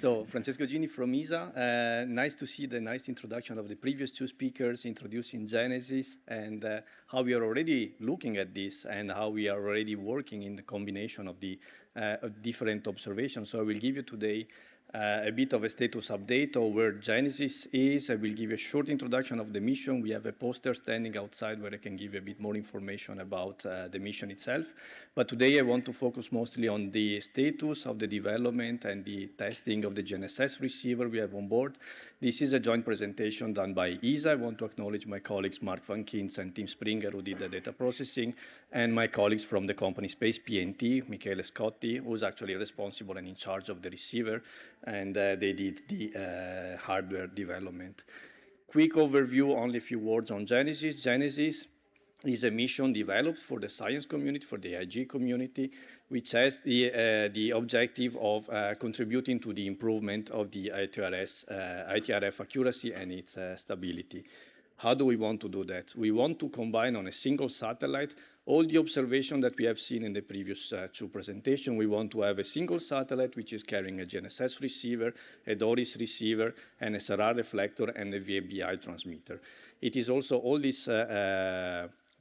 So, Francesco Gini from ISA. Nice to see the nice introduction of the previous two speakers introducing Genesis and how we are already looking at this and how we are already working in the combination of the different observations. So I will give you today a bit of a status update of where Genesis is. I will give you a short introduction of the mission. We have a poster standing outside where I can give you a bit more information about the mission itself. But today I want to focus mostly on the status of the development and the testing of the GNSS receiver we have on board. This is a joint presentation done by ISA. I want to acknowledge my colleagues Mark Van Kins and Tim Springer, who did the data processing, and my colleagues from the company Space PNT, Michele Scotti, who's actually responsible and in charge of the receiver, and they did the hardware development. Quick overview, only a few words on Genesis. Genesis is a mission developed for the science community, for the IG community, which has the objective of contributing to the improvement of the ITRF accuracy and its stability. How do we want to do that? We want to combine on a single satellite all the observation that we have seen in the previous two presentations. We want to have a single satellite which is carrying a GNSS receiver, a DORIS receiver, an SRR reflector, and a VLBI transmitter. It is also all these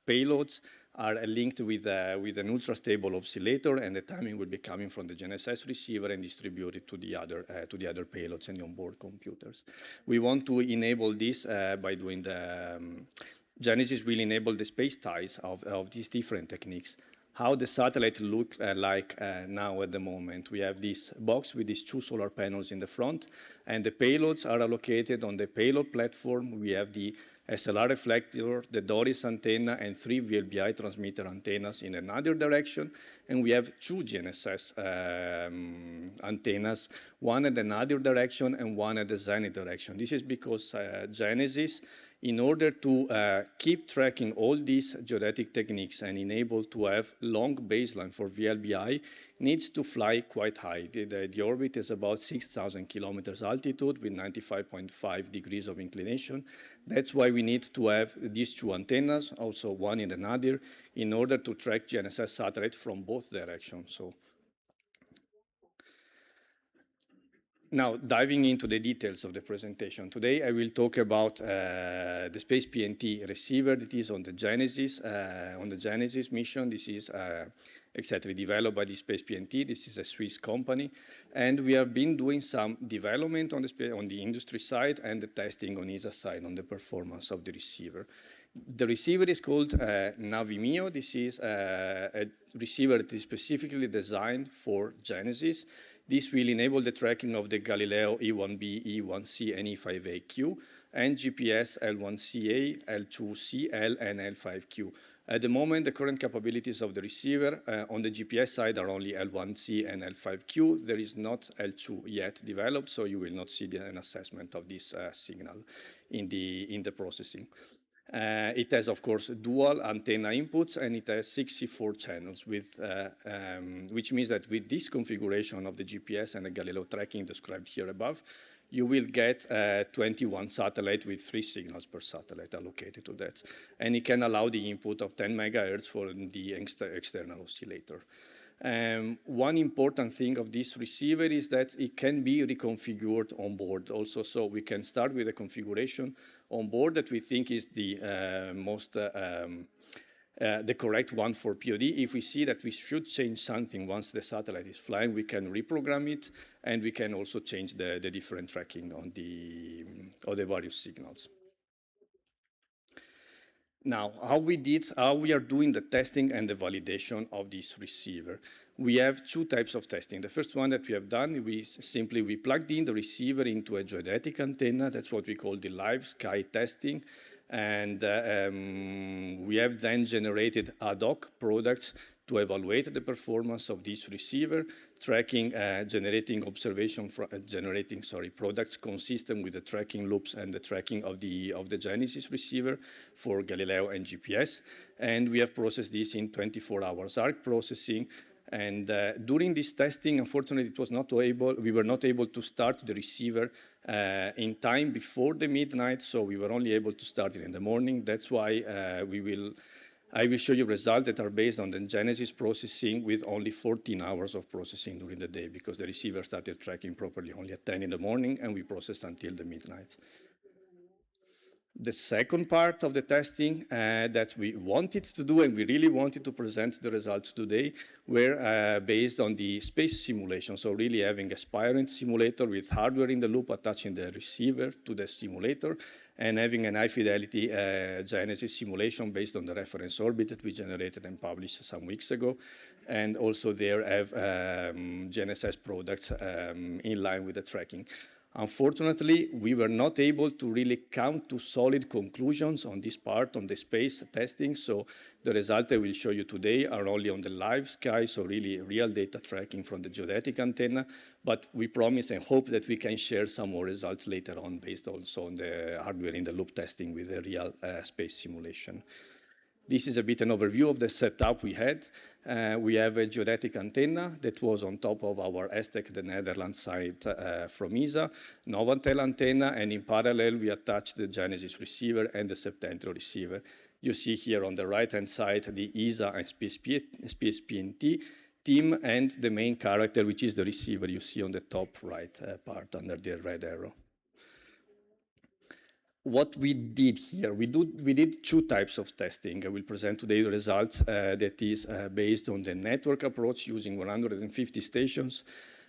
payloads are linked with an ultra-stable oscillator, and the timing will be coming from the GNSS receiver and distributed to the other payloads and the onboard computers. We want to enable this by doing the Genesis will enable the space ties of these different techniques. How the satellite look like now at the moment. We have this box with these two solar panels in the front, and the payloads are allocated on the payload platform. We have the SLR reflector, the DORIS antenna, and 3 VLBI transmitter antennas in another direction. And we have two GNSS antennas, one at another direction and one at the zenith direction. This is because Genesis, in order to keep tracking all these geodetic techniques and enable to have long baseline for VLBI, needs to fly quite high. The orbit is about 6,000 kilometers altitude with 95.5 degrees of inclination. That's why we need to have these two antennas, also one in another, in order to track GNSS satellite from both directions. So now, diving into the details of the presentation. Today, I will talk about the Space PNT receiver that is on the Genesis mission. This is exactly developed by the Space PNT. This is a Swiss company. And we have been doing some development on the industry side and the testing on ESA side on the performance of the receiver. The receiver is called Navimio. This is a receiver that is specifically designed for Genesis. This will enable the tracking of the Galileo E1B, E1C, and E5AQ, and GPS L1CA, L2CL, and L5Q. At the moment, the current capabilities of the receiver on the GPS side are only L1C and L5Q. There is not L2 yet developed, so you will not see an assessment of this signal in the processing. It has, of course, dual antenna inputs, and it has 64 channels, which means that with this configuration of the GPS and the Galileo tracking described here above, you will get 21 satellites with 3 signals per satellite allocated to that. And it can allow the input of 10 megahertz for the external oscillator. One important thing of this receiver is that it can be reconfigured on board also. So we can start with a configuration on board that we think is the correct one for POD. If we see that we should change something once the satellite is flying, we can reprogram it, and we can also change the different tracking on the various signals. Now, how we are doing the testing and the validation of this receiver. We have two types of testing. The first one that we have done, we plugged in the receiver into a geodetic antenna. That's what we call the live sky testing. And we have then generated ad hoc products to evaluate the performance of this receiver, generating products consistent with the tracking loops and the tracking of the Genesis receiver for Galileo and GPS. And we have processed this in 24 hours ARC processing. And during this testing, unfortunately, we were not able to start the receiver in time before the midnight, so we were only able to start it in the morning. That's why we will I will show you results that are based on the Genesis processing with only 14 hours of processing during the day, because the receiver started tracking properly only at 10 in the morning, and we processed until the midnight. The second part of the testing that we wanted to do, and we really wanted to present the results today, were based on the space simulation. So really having a Spirent simulator with hardware in the loop attaching the receiver to the simulator, and having an high-fidelity Genesis simulation based on the reference orbit that we generated and published some weeks ago. And also there have GNSS products in line with the tracking. Unfortunately, we were not able to really come to solid conclusions on this part, on the space testing. So the results I will show you today are only on the live sky, so really real data tracking from the geodetic antenna. But we promise and hope that we can share some more results later on based also on the hardware in the loop testing with a real space simulation. This is a bit an overview of the setup we had. We have a geodetic antenna that was on top of our ESTEC, the Netherlands site from ESA, Novatel antenna, and in parallel, we attached the Genesis receiver and the Septentrio receiver. You see here on the right-hand side, the ESA and SPSPNT team and the main character, which is the receiver you see on the top right part under the red arrow. What we did here, we did two types of testing. I will present today the results that is based on the network approach using 150 stations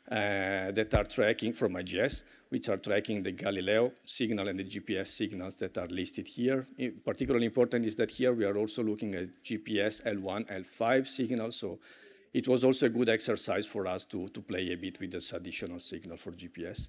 that are tracking from IGS, which are tracking the Galileo signal and the GPS signals that are listed here. Particularly important is that here we are also looking at GPS L1, L5 signals, so it was also a good exercise for us to play a bit with this additional signal for GPS.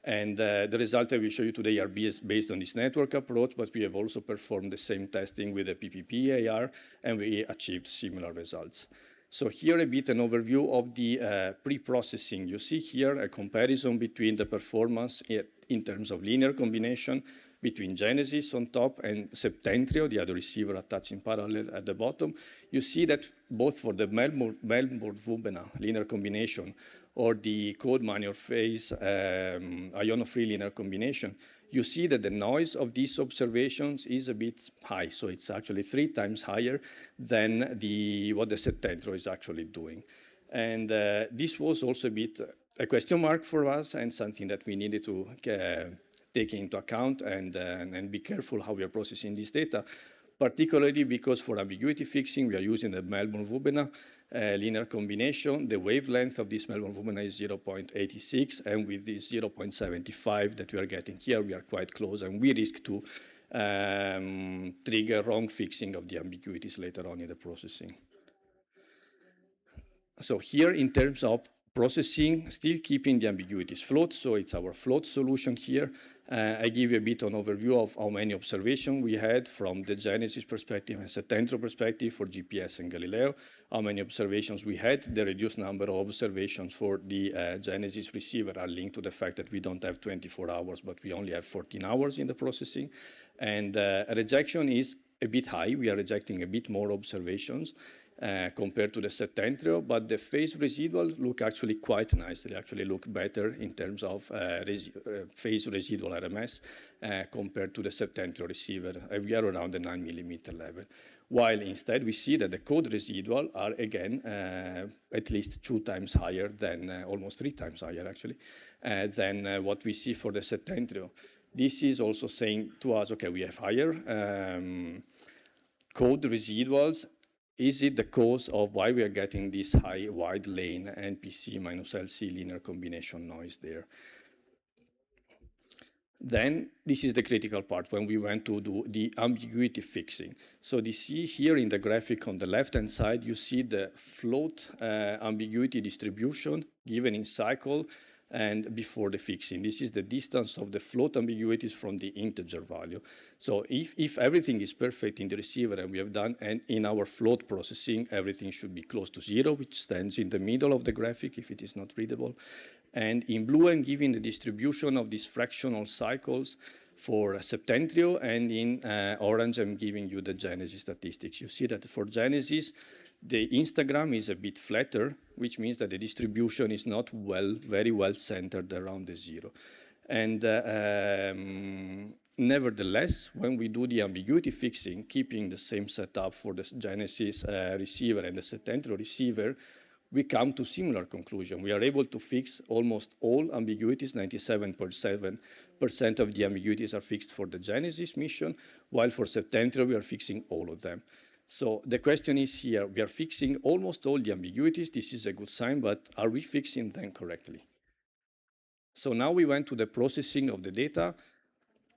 And the results I will show you today are based on this network approach, but we have also performed the same testing with the PPP AR, and we achieved similar results. So here a bit an overview of the pre-processing. You see here a comparison between the performance in terms of linear combination between Genesis on top and Septentrio, the other receiver attached in parallel at the bottom. You see that both for the Melbourne-Vubena linear combination or the code-minor phase iono-free linear combination, you see that the noise of these observations is a bit high. So it's actually 3 times higher than what the Septentrio is actually doing. And this was also a bit a question mark for us and something that we needed to take into account and be careful how we are processing this data, particularly because for ambiguity fixing, we are using the Melbourne-Vubena linear combination. The wavelength of this Melbourne-Vubena is 0.86, and with this 0.75 that we are getting here, we are quite close, and we risk to trigger wrong fixing of the ambiguities later on in the processing. So here, in terms of processing, still keeping the ambiguities float, so it's our float solution here. I give you a bit of an overview of how many observations we had from the Genesis perspective and Septentrio perspective for GPS and Galileo, how many observations we had. The reduced number of observations for the Genesis receiver are linked to the fact that we don't have 24 hours, but we only have 14 hours in the processing. And rejection is a bit high. We are rejecting a bit more observations compared to the Septentrio, but the phase residuals look actually quite nice. They actually look better in terms of phase residual RMS compared to the Septentrio receiver. We are around the 9 millimeter level. While instead we see that the code residual are again at least 2 times higher than, almost 3 times higher actually, than what we see for the Septentrio. This is also saying to us, okay, we have higher code residuals. Is it the cause of why we are getting this high wide lane NPC minus LC linear combination noise there? Then this is the critical part when we went to do the ambiguity fixing. So you see here in the graphic on the left-hand side, you see the float ambiguity distribution given in cycle and before the fixing. This is the distance of the float ambiguities from the integer value. So if everything is perfect in the receiver and we have done, and in our float processing, everything should be close to 0, which stands in the middle of the graphic if it is not readable. And in blue, I'm giving the distribution of these fractional cycles for Septentrio, and in orange, I'm giving you the Genesis statistics. You see that for Genesis, the histogram is a bit flatter, which means that the distribution is not very well centered around the 0. And nevertheless, when we do the ambiguity fixing, keeping the same setup for the Genesis receiver and the Septentrio receiver, we come to similar conclusion. We are able to fix almost all ambiguities, 97.7% of the ambiguities are fixed for the Genesis mission, while for Septentrio we are fixing all of them. So the question is here, we are fixing almost all the ambiguities, this is a good sign, but are we fixing them correctly? So now we went to the processing of the data,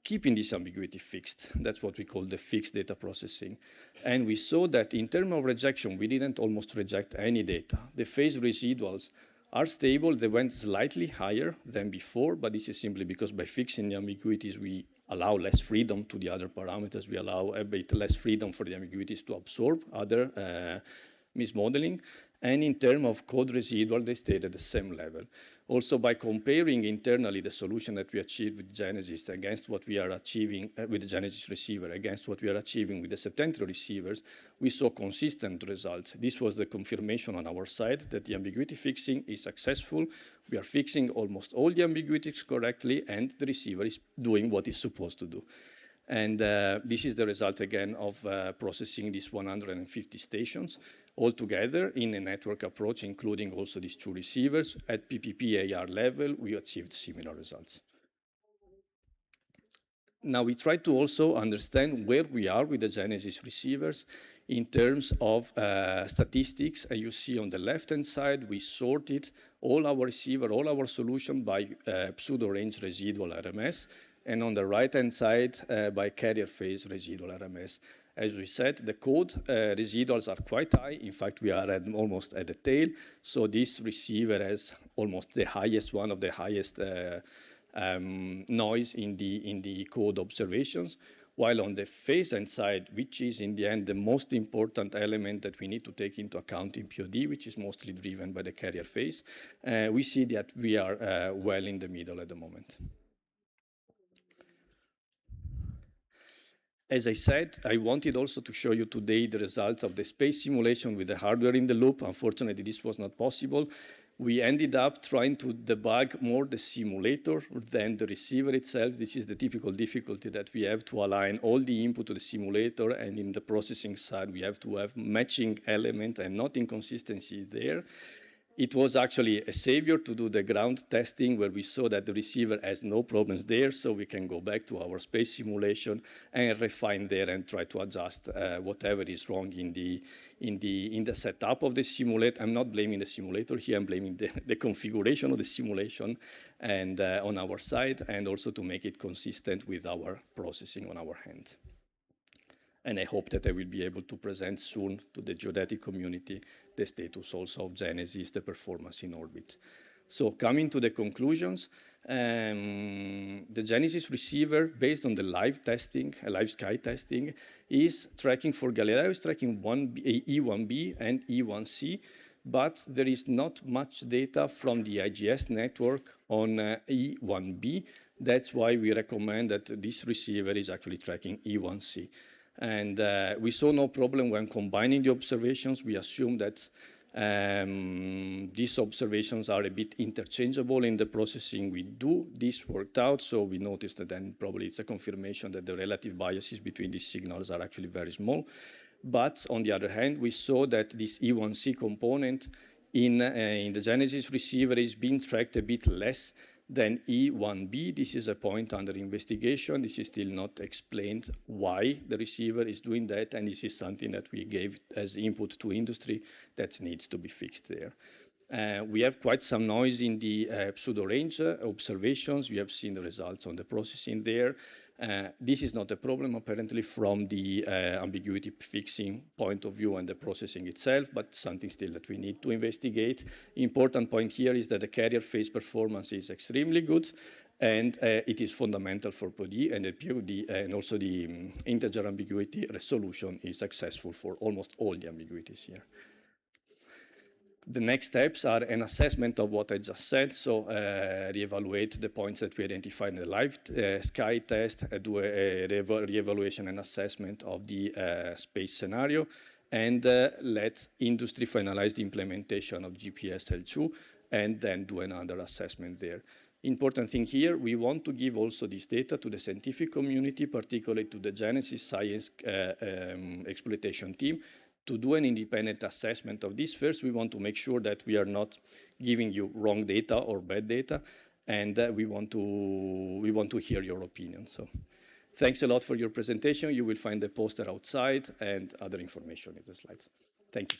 keeping this ambiguity fixed. That's what we call the fixed data processing. And we saw that in terms of rejection, we didn't almost reject any data. The phase residuals are stable. They went slightly higher than before, but this is simply because by fixing the ambiguities, we allow less freedom to the other parameters. We allow a bit less freedom for the ambiguities to absorb other mismodeling. And in terms of code residual, they stayed at the same level. Also, by comparing internally the solution that we achieved with Genesis against what we are achieving with the Genesis receiver against what we are achieving with the Septentrio receivers, we saw consistent results. This was the confirmation on our side that the ambiguity fixing is successful. We are fixing almost all the ambiguities correctly, and the receiver is doing what it's supposed to do. And this is the result, again, of processing these 150 stations all together in a network approach, including also these two receivers. At PPP AR level, we achieved similar results. Now, we try to also understand where we are with the Genesis receivers in terms of statistics. And you see on the left-hand side, we sorted all our receiver, all our solution by pseudo-range residual RMS, and on the right-hand side by carrier phase residual RMS. As we said, the code residuals are quite high. In fact, we are almost at the tail. So this receiver has almost the highest, one of the highest noise in the code observations. While on the phase-end side, which is in the end the most important element that we need to take into account in POD, which is mostly driven by the carrier phase, we see that we are well in the middle at the moment. As I said, I wanted also to show you today the results of the space simulation with the hardware in the loop. Unfortunately, this was not possible. We ended up trying to debug more the simulator than the receiver itself. This is the typical difficulty that we have to align all the input to the simulator, and in the processing side, we have to have matching element and not inconsistencies there. It was actually a savior to do the ground testing where we saw that the receiver has no problems there, so we can go back to our space simulation and refine there and try to adjust whatever is wrong in the setup of the simulator. I'm not blaming the simulator here, I'm blaming the configuration of the simulation and on our side, and also to make it consistent with our processing on our hand. And I hope that I will be able to present soon to the geodetic community the status also of Genesis, the performance in orbit. So coming to the conclusions, the Genesis receiver, based on the live testing, live sky testing, is tracking for Galileo, is tracking E1b and E1c, but there is not much data from the IGS network on E1b. That's why we recommend that this receiver is actually tracking E1c. And we saw no problem when combining the observations. We assume that these observations are a bit interchangeable in the processing we do. This worked out, so we noticed that then probably it's a confirmation that the relative biases between these signals are actually very small. But on the other hand, we saw that this E1c component in the Genesis receiver is being tracked a bit less than E1b. This is a point under investigation. This is still not explained why the receiver is doing that, and this is something that we gave as input to industry that needs to be fixed there. We have quite some noise in the pseudo-range observations. We have seen the results on the processing there. This is not a problem, apparently, from the ambiguity fixing point of view and the processing itself, but something still that we need to investigate. Important point here is that the carrier phase performance is extremely good, and it is fundamental for POD, and the POD and also the integer ambiguity resolution is successful for almost all the ambiguities here. The next steps are an assessment of what I just said, so reevaluate the points that we identified in the live sky test, do a reevaluation and assessment of the space scenario, and let industry finalize the implementation of GPS L2, and then do another assessment there. Important thing here, we want to give also this data to the scientific community, particularly to the Genesis science exploitation team, to do an independent assessment of this. First, we want to make sure that we are not giving you wrong data or bad data, and we want to hear your opinion. So thanks a lot for your presentation. You will find the poster outside and other information in the slides. Thank you.